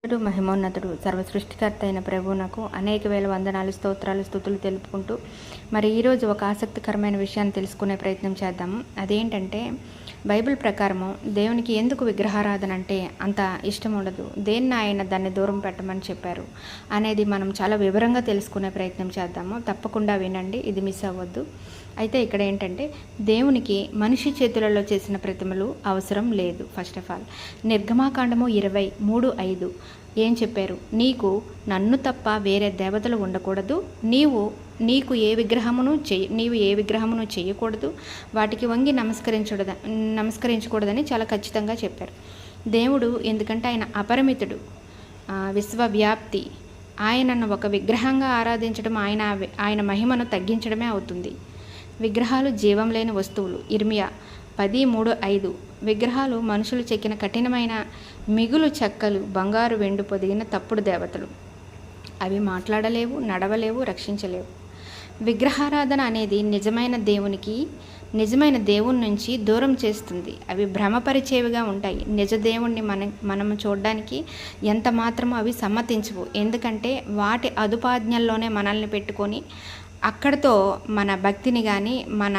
మహిమోన్నతుడు సర్వసృష్టికర్త అయిన ప్రభువునకు అనేక వేల వందనాలు, స్తోత్రాలు, స్తుతులు తెలుపుకుంటూ మరి ఈరోజు ఒక ఆసక్తికరమైన విషయాన్ని తెలుసుకునే ప్రయత్నం చేద్దాము. అదేంటంటే బైబిల్ ప్రకారము దేవునికి ఎందుకు విగ్రహారాధన అంటే అంత ఇష్టం ఉండదు, దేన్ని ఆయన దాన్ని దూరం పెట్టమని చెప్పారు అనేది మనం చాలా వివరంగా తెలుసుకునే ప్రయత్నం చేద్దాము. తప్పకుండా వినండి, ఇది మిస్ అవ్వద్దు. అయితే ఇక్కడ ఏంటంటే దేవునికి మనిషి చేతులలో చేసిన ప్రతిమలు అవసరం లేదు. ఫస్ట్ ఆఫ్ ఆల్ నిర్గమాకాండము 23:5 ఏం చెప్పారు? నీకు నన్ను తప్ప వేరే దేవతలు ఉండకూడదు, నీవు ఏ విగ్రహమును చేయకూడదు, వాటికి వంగి నమస్కరించకూడదని చాలా ఖచ్చితంగా చెప్పారు దేవుడు. ఎందుకంటే ఆయన అపరిమితుడు, విశ్వవ్యాప్తి. ఆయనను ఒక విగ్రహంగా ఆరాధించడం ఆయన మహిమను తగ్గించడమే అవుతుంది. విగ్రహాలు జీవం లేని వస్తువులు. ఇర్మియా 10:3-5 విగ్రహాలు మనుషులు చెక్కిన కఠినమైన మిగులు చెక్కలు, బంగారు వెండి పొదిగిన తప్పుడు దేవతలు. అవి మాట్లాడలేవు, నడవలేవు, రక్షించలేవు. విగ్రహారాధన అనేది నిజమైన దేవుని నుంచి దూరం చేస్తుంది. అవి భ్రమపరిచేవిగా ఉంటాయి. నిజ దేవుణ్ణి మనము చూడడానికి ఎంత మాత్రమో అవి సమ్మతించవు. ఎందుకంటే వాటి అదుపాజ్ఞల్లోనే మనల్ని పెట్టుకొని అక్కడితో మన భక్తిని కానీ మన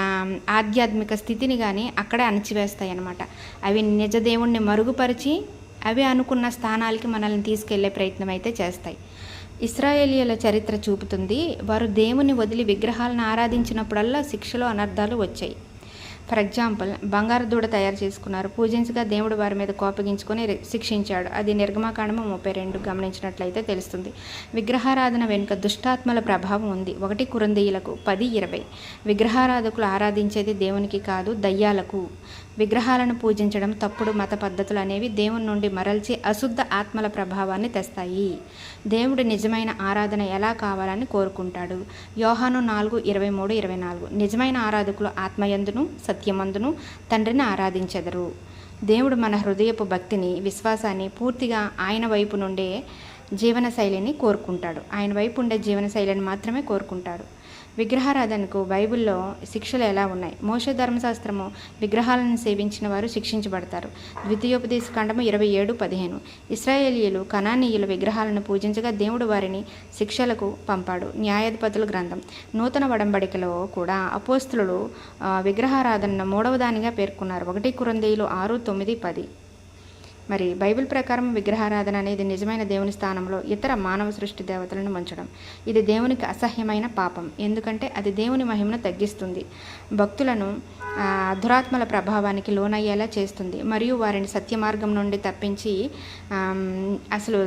ఆధ్యాత్మిక స్థితిని కానీ అక్కడే అణచివేస్తాయి అన్నమాట. అవి నిజ దేవుణ్ణి మరుగుపరిచి అవి అనుకున్న స్థానాలకి మనల్ని తీసుకెళ్లే ప్రయత్నం అయితే చేస్తాయి. ఇశ్రాయేలీయుల చరిత్ర చూపుతుంది, వారు దేవుని వదిలి విగ్రహాలను ఆరాధించినప్పుడల్లా శిక్షలు, అనర్థాలు వచ్చాయి. ఫర్ ఎగ్జాంపుల్, బంగారు దూడ తయారు చేసుకున్నారు, పూజించగా దేవుడు వారి మీద కోపగించుకొని శిక్షించాడు. అది నిర్గమాకాండము 32 గమనించినట్లయితే తెలుస్తుంది. విగ్రహారాధన వెనుక దుష్టాత్మల ప్రభావం ఉంది. 1 కొరింథీయులకు 10:20 విగ్రహారాధకులు ఆరాధించేది దేవునికి కాదు, దయ్యాలకు. విగ్రహాలను పూజించడం, తప్పుడు మత పద్ధతులు అనేవి దేవుని నుండి మరల్చి అశుద్ధ ఆత్మల ప్రభావాన్ని తెస్తాయి. దేవుడు నిజమైన ఆరాధన ఎలా కావాలని కోరుకుంటాడు? యోహాను 4:23-24 నిజమైన ఆరాధకులు ఆత్మయందును సత్యమందును తండ్రిని ఆరాధించెదరు. దేవుడు మన హృదయపు భక్తిని, విశ్వాసాన్ని పూర్తిగా ఆయన వైపు నుండే జీవనశైలిని కోరుకుంటాడు. ఆయన వైపు ఉండే జీవనశైలిని మాత్రమే కోరుకుంటాడు. విగ్రహారాధనకు బైబిల్లో శిక్షలు ఎలా ఉన్నాయి? మోషే ధర్మశాస్త్రము విగ్రహాలను సేవించిన వారు శిక్షించబడతారు. ద్వితీయోపదేశకాండము 27:15 ఇశ్రాయేలీయులు కనానీయుల విగ్రహాలను పూజించగా దేవుడు వారిని శిక్షలకు పంపాడు. న్యాయాధిపతుల గ్రంథం. నూతన ఒడంబడికలో కూడా అపోస్తలులు విగ్రహారాధనను 3వ దానిగా పేర్కొన్నారు. 1 కొరింథీయులు 6:9-10 మరి బైబిల్ ప్రకారం విగ్రహారాధన అనేది నిజమైన దేవుని స్థానంలో ఇతర మానవ సృష్టి దేవతలను ఉంచడం. ఇది దేవునికి అసహ్యమైన పాపం, ఎందుకంటే అది దేవుని మహిమను తగ్గిస్తుంది, భక్తులను దురాత్మల ప్రభావానికి లోనయ్యేలా చేస్తుంది మరియు వారిని సత్య మార్గం నుండి తప్పించి అసలు